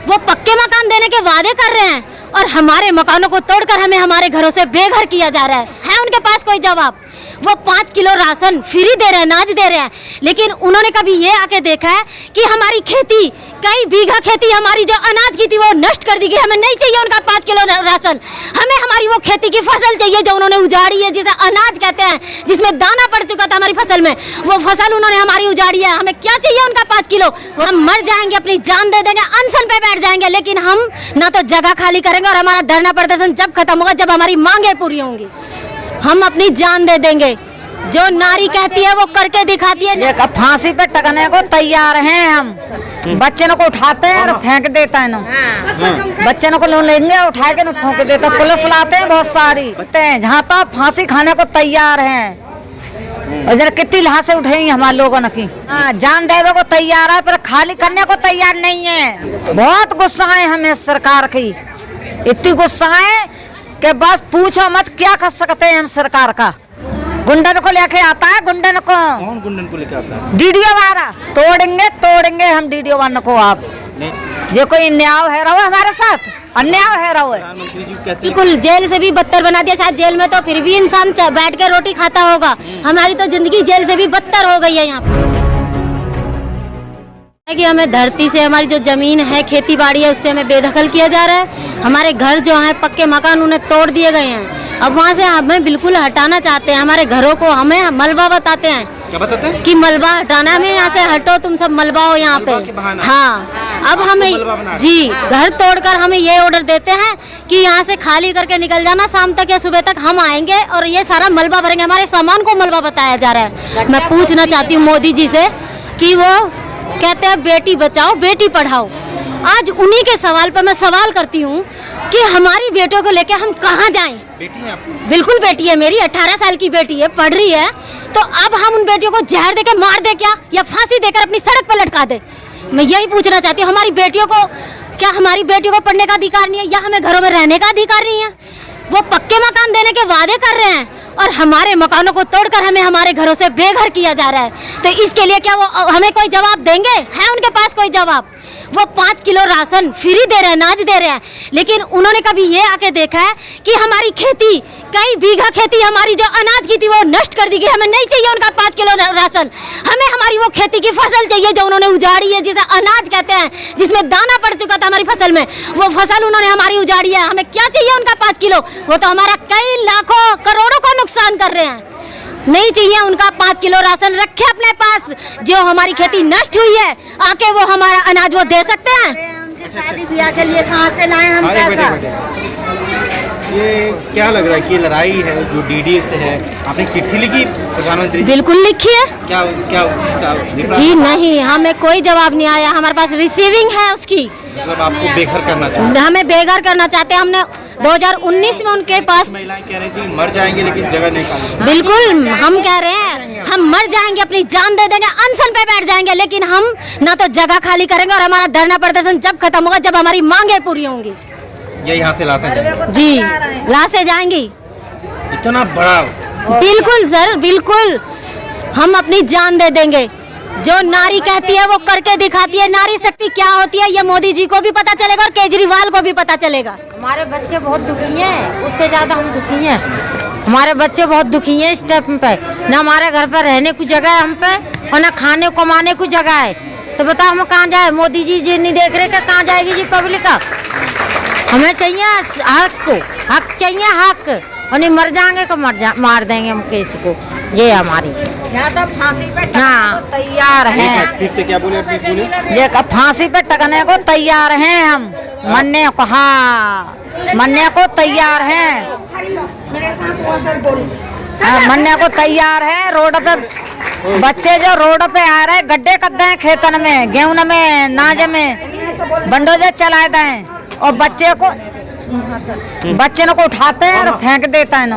वो पक्के मकान देने के वादे कर रहे हैं और हमारे मकानों को तोड़कर हमें हमारे घरों से बेघर किया जा रहा है उनके पास कोई जवाब? वो 5 किलो राशन फ्री दे रहे हैं, अनाज दे रहे हैं, लेकिन उन्होंने कभी ये आके देखा है कि हमारी खेती, कई बीघा खेती हमारी जो अनाज की थी वो नष्ट कर दी गई। हमें नहीं चाहिए उनका 5 किलो राशन, हमें हमारी वो खेती की फसल चाहिए जो उन्होंने उजाड़ी है, जिसे अनाज कहते हैं, जिसमें दाना पड़ चुका था हमारी फसल में, वो फसल उन्होंने हमारी उजाड़ी है। हमें क्या चाहिए उनका 5 किलो? हम मर जाएंगे, अपनी जान दे देंगे, अनशन पे बैठ जाएंगे, लेकिन हम ना तो जगह खाली करेंगे और हमारा धरना प्रदर्शन जब खत्म होगा, जब हमारी मांगे पूरी होंगी, हम अपनी जान दे देंगे। जो नारी कहती है वो करके दिखाती है। ये फांसी पे टकने को तैयार हैं हम। बच्चे को उठाते हैं और फेंक देता है ना, बच्चे को लेंगे उठा के फेंक देता। पुलिस लाते हैं बहुत सारी, जहाँ तक फांसी खाने को तैयार हैं। और जरा कितनी लाशें उठेंगी हमारे लोगों ने की, जान देवे को तैयार है पर खाली करने को तैयार नहीं है। बहुत गुस्सा है हमें सरकार की, इतनी गुस्सा है कि बस पूछो मत, क्या कर सकते हैं हम सरकार का। गुंडन को लेके आता है, गुंडन को। कौन गुंडन को लेके आता है? डीडीओ वाला तोड़ेंगे हम डीडीओ वाला को। आप जो कोई न्याय है रहो हमारे साथ, अन्याय है रहो। बिल्कुल जेल से भी बदतर बना दिया। शायद जेल में तो फिर भी इंसान बैठ के रोटी खाता होगा, हमारी तो जिंदगी जेल से भी बदतर हो गई है। यहाँ पर कि हमें धरती से, हमारी जो जमीन है, खेती बाड़ी है, उससे हमें बेदखल किया जा रहा है। हमारे घर जो हैं पक्के मकान, उन्हें तोड़ दिए गए हैं। अब वहाँ से हमें बिल्कुल हटाना चाहते हैं हमारे घरों को। हमें मलबा बताते हैं, क्या बताते हैं? कि मलबा हटाना, हमें यहाँ से हटो, तुम सब मलबा हो यहाँ पे। हाँ, अब हमें जी घर तोड़कर हमें ये ऑर्डर देते हैं कि यहाँ से खाली करके निकल जाना, शाम तक या सुबह तक हम आएंगे और ये सारा मलबा भरेंगे। हमारे सामान को मलबा बताया जा रहा है। मैं पूछना चाहती हूँ मोदी जी से कि वो कहते हैं बेटी बचाओ बेटी पढ़ाओ, आज उन्हीं के सवाल पर मैं सवाल करती हूँ कि हमारी बेटियों को लेके हम कहाँ जाएं? बेटी है आपकी? बिल्कुल बेटी है मेरी, 18 साल की बेटी है, पढ़ रही है। तो अब हम उन बेटियों को जहर देके मार दे क्या, या फांसी देकर अपनी सड़क पर लटका दे? मैं यही पूछना चाहती हूँ। हमारी बेटियों को, क्या हमारी बेटियों को पढ़ने का अधिकार नहीं है, या हमें घरों में रहने का अधिकार नहीं है? वो पक्के मकान देने के वादे कर रहे हैं और हमारे मकानों को तोड़कर हमें हमारे घरों से बेघर किया जा रहा है। तो इसके लिए क्या वो हमें कोई जवाब देंगे? है उनके पास कोई जवाब? वो 5 किलो राशन फ्री दे रहे हैं, अनाज दे रहे हैं, लेकिन उन्होंने कभी ये आके देखा है कि हमारी खेती, कई बीघा खेती हमारी जो अनाज की थी वो नष्ट कर दी गई। हमें नहीं चाहिए उनका 5 किलो राशन, हमें हमारी वो खेती की फसल चाहिए जो उन्होंने उजाड़ी है, जिसे अनाज कहते हैं, जिसमें दाना पड़ चुका था हमारी फसल में, वो फसल उन्होंने हमारी उजाड़ी है। हमें क्या चाहिए उनका 5 किलो? वो तो हमारा कई लाखों करोड़ों का नुकसान कर रहे हैं। नहीं चाहिए उनका 5 किलो राशन, रखे अपने पास। जो हमारी खेती नष्ट हुई है, आके वो हमारा अनाज वो दे सकते हैं। उनके शादी ब्याह के लिए कहाँ से लाएं हम पैसा? ये क्या लग रहा है कि लड़ाई है जो डीडी से है? आपने चिट्ठी लिखी प्रधानमंत्री? बिल्कुल लिखी है। क्या क्या जी नहीं, हमें कोई जवाब नहीं आया। हमारे पास रिसीविंग है उसकी। मतलब आपको बेघर करना चाहते? हमें बेघर करना चाहते हैं। हमने 2019 में उनके पास, महिलाएं कह रही थी मर जाएंगे लेकिन जगह नहीं खाली। बिल्कुल हम कह रहे हैं हम मर जाएंगे, अपनी जान दे देंगे, अनशन पे बैठ जाएंगे, लेकिन हम ना तो जगह खाली करेंगे और हमारा धरना प्रदर्शन जब खत्म होगा, जब हमारी मांगे पूरी होंगी। ये यहाँ से लाशें जाएंगी? जी लाशें जाएंगी। इतना बड़ा? बिल्कुल सर, बिल्कुल हम अपनी जान दे देंगे। जो नारी कहती है वो करके दिखाती है। नारी शक्ति क्या होती है ये मोदी जी को भी पता चलेगा और केजरीवाल को भी पता चलेगा। हमारे बच्चे बहुत दुखी हैं, उससे ज्यादा हम दुखी हैं। हमारे बच्चे बहुत दुखी हैं इस टाइम पे, न हमारे घर पर रहने की जगह है हम पे, और न खाने कमाने की जगह है। तो बताओ हम कहाँ जाए? मोदी जी नहीं देख रहे, कहाँ जाएगी जी पब्लिक का? हमें चाहिए हक चाहिए, हक, और नहीं मर जाएंगे तो मार देंगे हम केस को। ये हमारी तो फांसी पे तैयार है। फिर से क्या बोले? ये फांसी पे टकने को तैयार हैं हम, मरने को, हाँ मरने को तैयार हैं, मरने को तैयार है। रोड पे बच्चे जो रोड पे आ रहे, गड्ढे कर दें खेतन में, गेहूं में, नाज में बंडोजर चलाए दें, और बच्चे को उठाते हैं और फेंक देता है ना,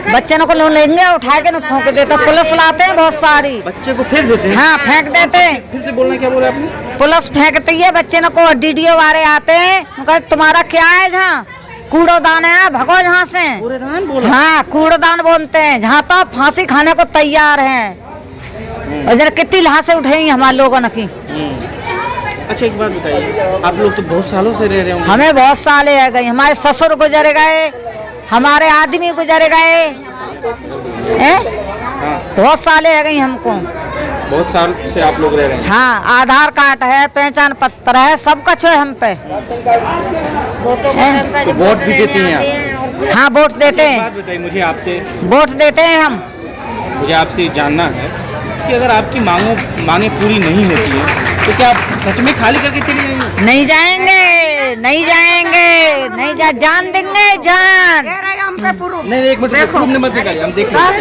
बच्चे को लेंगे उठा के ना फेंक देता। पुलिस लाते हैं बहुत सारी, बच्चे को फेंक देते हैं? हाँ फेंक देते हैं। फिर से बोलना, क्या बोला आपने? पुलिस फेंकती है बच्चे को। डीडीओ वाले आते हैं, तुम्हारा क्या है? जहाँ कूड़ोदान है, भगो जहाँ से। कूड़ेदान बोला? हाँ कूड़ोदान बोलते हैं, जहाँ तो फांसी खाने को तैयार हैं। और जरा कितनी लाशें उठेंगी हमारे लोगों ने की। अच्छा एक बात बताइए, आप लोग तो बहुत सालों से रह रहे होंगे। हमें बहुत साले है गई, हमारे ससुर गुजर गए, हमारे आदमी गुजर गए, हाँ, बहुत साले है गई हमको। बहुत साल से आप लोग रह रहे हैं। हाँ, आधार कार्ड है, पहचान पत्र है, सब कुछ है हम पे। तो वोट भी देती हैं आप? हाँ, वोट देते एक हैं, बात बताइए मुझे आपसे, वोट देते हैं हम। मुझे आपसे जानना है कि अगर आपकी मांगे पूरी नहीं होती हैं तो क्या आप सच में खाली करके चले जाएंगे? नहीं जाएंगे, नहीं जाएंगे, नहीं जान देंगे जान। नहीं एक मिनट, प्रूफ मत निकालिए, हम देख लें, हाँ,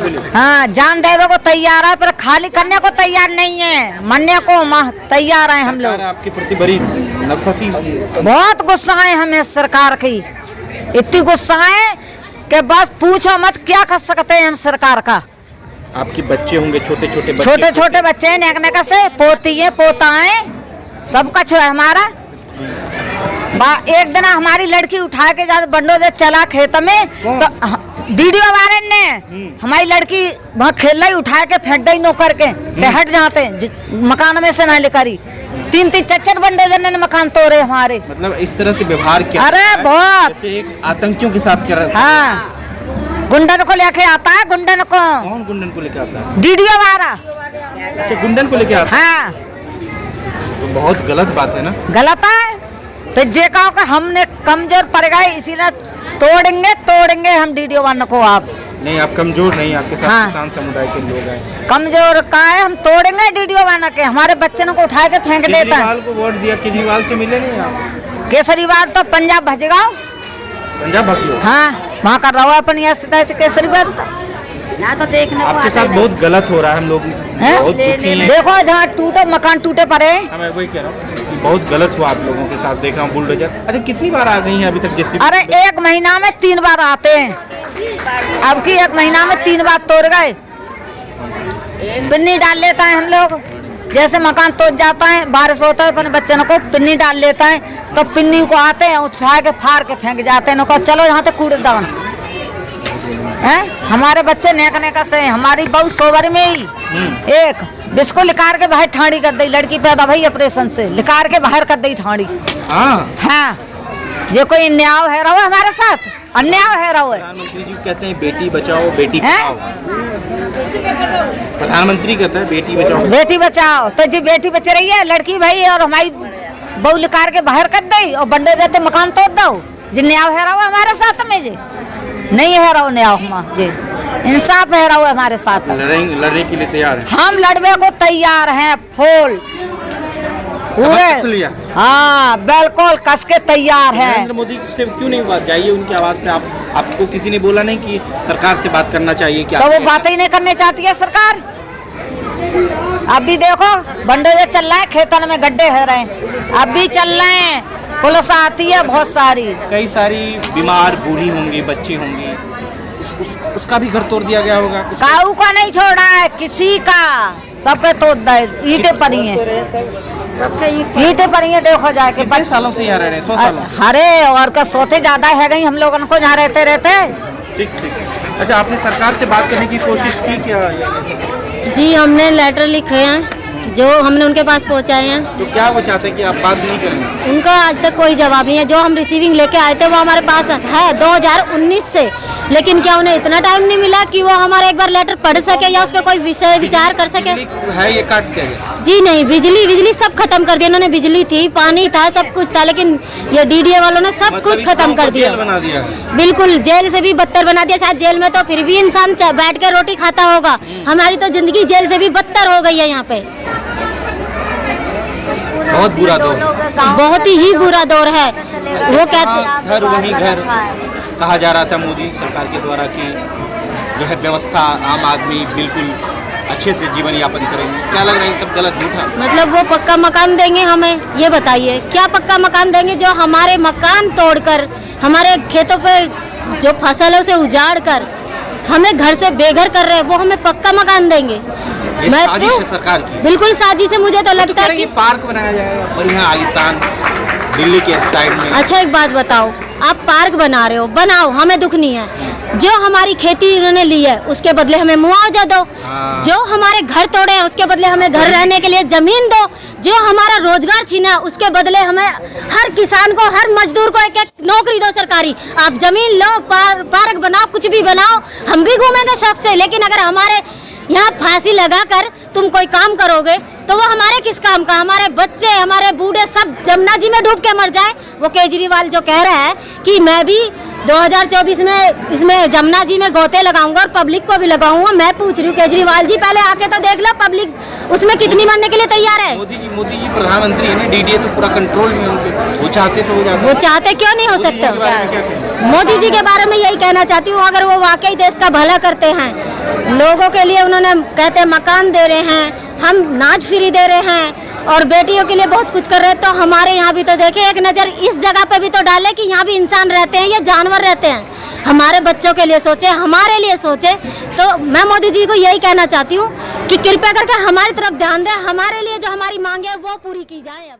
बोलिए। हाँ, जान देवे को तैयार है, पर खाली करने को तैयार नहीं है, मरने को तैयार है हम लोग। सरकार आपके प्रति बड़ी नफरती बहुत गुस्सा है हमें सरकार की, इतनी गुस्सा है कि बस पूछो मत, क्या कर सकते हैं हम सरकार का। आपके बच्चे होंगे, छोटे छोटे बच्चे, छोटे छोटे बच्चे हैं, नेक से पोती है, पोता है, सब कुछ है हमारा। एक दिन हमारी लड़की उठा के जा बंडो से चला खेत में, तो वीडियो वाले ने हमारी लड़की वहाँ खेल रही, उठा के फेंक दी नौकर के, हट जाते मकान में से ना लेकरी। 3-3 4-4 बंडे जने ने मकान तोड़े हमारे। मतलब इस तरह से व्यवहार किया? अरे बहुत, जैसे एक आतंकियों के साथ कर रहा है। हाँ, गुंडन को लेके आता है, गुंडन को। कौन गुंडन को लेके आता है? वीडियो वाला। अच्छा, गुंडन को लेके आता है। हाँ, तो बहुत गलत बात है ना। गलत है, तो जे कहो कि हमने कमजोर पड़ गए इसीलिए तोड़ेंगे हम वीडियो वन को। आप नहीं, आप कमजोर नहीं, आपके साथ हाँ, किसान समुदाय के लोग हैं। कमजोर का है, हम तोड़ेंगे वीडियो बना के, हमारे बच्चों को उठा के फेंक देता है। केजरीवाल को वोट दिया, केजरीवाल से मिले नहीं आप? केसरीवाल तो पंजाब भजगाओ, पंजाब भगियो। हाँ, वहाँ कर रहा हुआ अपन से केसरीवाल तो देखने आपके साथ बहुत गलत हो रहा है, हम लोग बहुत दुखी हैं। देखो जहाँ टूटे मकान टूटे पड़े। मैं वही कह रहा हूँ कि बहुत गलत हुआ आप लोगों के साथ, देख रहा हूँ बुलडोजर। अच्छा, कितनी बार आ गई हैं अभी तक जैसे? अरे 1 महीना में 3 बार आते हैं, अब की 1 महीना में 3 बार तोड़ गए। पिन्नी डाल लेता है हम लोग, जैसे मकान तोड़ जाता है, बारिश होता है, अपने बच्चों को पिन्नी डाल लेता है, तो पिन्नी को आते हैं उठा के फाड़ के फेंक जाते हैं, नको चलो यहाँ तक कूड़ेदान है। हमारे बच्चे नेक से, हमारी बहू सोबर में ही एक बिस्को लिकार के बाहर ठाड़ी कर दी, लड़की पैदा भई ऑपरेशन से, लिकार के बाहर कर दी ठाड़ी। हाँ, जो कोई अन्याय है रहो हमारे साथ, अन्याय है रहो। प्रधानमंत्री जी कहते हैं बेटी बचाओ बेटी पढ़ाओ, प्रधानमंत्री कहता है बेटी बचाओ, तो जी बेटी बच रही है, लड़की भाई, और हमारी बहू लिकार के बाहर कर दी और बंडे देते मकान तोड़ दो। जी न्याय है रहो हमारे साथ में, जी नहीं है रहो न्याय जी, इंसाफ है रहो हमारे साथ। लड़ने के लिए तैयार है? हम लड़ने को तैयार हैं, फुल पूरे। हाँ, बिल्कुल कस के तैयार है। नरेंद्र मोदी से क्यों नहीं बात जाइए उनकी आवाज पे? आपको किसी ने बोला नहीं कि सरकार से बात करना चाहिए क्या? तो वो बातें ही नहीं करनी चाहती है सरकार। अभी देखो बंडे चल रहा है, खेतन में गड्ढे है रहे, अभी चल रहे हैं, पुलिस आती है बहुत सारी, कई सारी बीमार बूढ़ी होंगी, बच्चे होंगे, उसका भी घर तोड़ दिया गया होगा। काऊ का नहीं छोड़ा है किसी का, सबके तोड़ दे, ईंटें पड़ी हैं, ईंटें पड़ी हैं। देखो जाके कितने सालों से यहाँ रह रहे हैं? 100 सालों? अरे और का सोते ज्यादा है गई हम लोगों को यहाँ रहते। ठीक। अच्छा, आपने सरकार से बात करने की कोशिश की क्या? जी, हमने लेटर लिखे हैं जो हमने उनके पास पहुंचाए हैं। तो क्या वो चाहते हैं कि आप बात नहीं करें? उनका आज तक कोई जवाब नहीं है। जो हम रिसीविंग लेके आए थे वो हमारे पास है 2019 से, लेकिन क्या उन्हें इतना टाइम नहीं मिला कि वो हमारा एक बार लेटर पढ़ सके या उस पर कोई विषय विचार कर सके? है ये काट दिया गया? जी नहीं, बिजली सब खत्म कर दिया इन्होंने। बिजली थी, पानी था, सब कुछ था, लेकिन ये डीडीए वालों ने सब कुछ खत्म कर दिया। बना दिया? बिल्कुल, जेल से भी बदतर बना दिया। शायद जेल में तो फिर भी इंसान बैठ के रोटी खाता होगा, हमारी तो जिंदगी जेल से भी बदतर हो गई है यहाँ पे। बहुत बुरा दौर, बहुत ही बुरा दौर है। वो कहते घर वही घर कहा जा रहा था मोदी सरकार के द्वारा कि जो है व्यवस्था आम आदमी बिल्कुल अच्छे से जीवन यापन करेंगे। क्या लग रहा है ये सब गलत झूठा? मतलब वो पक्का मकान देंगे हमें, ये बताइए क्या पक्का मकान देंगे? जो हमारे मकान तोड़कर हमारे खेतों पे जो फसल है उसे उजाड़ कर हमें घर से बेघर कर रहे हैं, वो हमें पक्का मकान देंगे? साजिश है सरकार की। बिल्कुल साजिश है। मुझे तो लगता है कि पार्क बनाया जाएगा बढ़िया आलीशान दिल्ली के साइड में। अच्छा एक बात बताओ, आप पार्क बना रहे हो, बनाओ, हमें दुख नहीं है। जो हमारी खेती उन्होंने ली है उसके बदले हमें मुआवजा दो। जो हमारे घर तोड़े हैं उसके बदले हमें घर रहने के लिए जमीन दो। जो हमारा रोजगार छीना है उसके बदले हमें, हर किसान को, हर मजदूर को एक एक नौकरी दो सरकारी। आप जमीन लो, पार्क बनाओ, कुछ भी बनाओ, हम भी घूमेंगे शौक से। लेकिन अगर हमारे यहाँ फांसी लगाकर तुम कोई काम करोगे तो वो हमारे किस काम का? हमारे बच्चे, हमारे बूढ़े सब जमुना जी में डूब के मर जाए। वो केजरीवाल जो कह रहा है कि मैं भी 2024 में इसमें जमुना जी में गोते लगाऊंगा और पब्लिक को भी लगाऊंगा, मैं पूछ रही हूँ केजरीवाल जी पहले आके तो देख लो पब्लिक उसमें कितनी मरने के लिए तैयार है। मोदी जी प्रधानमंत्री है ना, डीडीए तो पूरा कंट्रोल में उनके, वो चाहते तो वो चाहते क्यों नहीं हो सकते? मोदी जी के बारे में यही कहना चाहती हूँ, अगर वो वाकई देश का भला करते हैं, लोगों के लिए उन्होंने कहते हैं मकान दे रहे हैं, हम नाच फ्री दे रहे हैं और बेटियों के लिए बहुत कुछ कर रहे हैं, तो हमारे यहाँ भी तो देखे, एक नज़र इस जगह पे भी तो डाले कि यहाँ भी इंसान रहते हैं या जानवर रहते हैं। हमारे बच्चों के लिए सोचे, हमारे लिए सोचे। तो मैं मोदी जी को यही कहना चाहती हूँ कि कृपया करके हमारी तरफ ध्यान दें, हमारे लिए जो हमारी मांगे वो पूरी की जाए। अब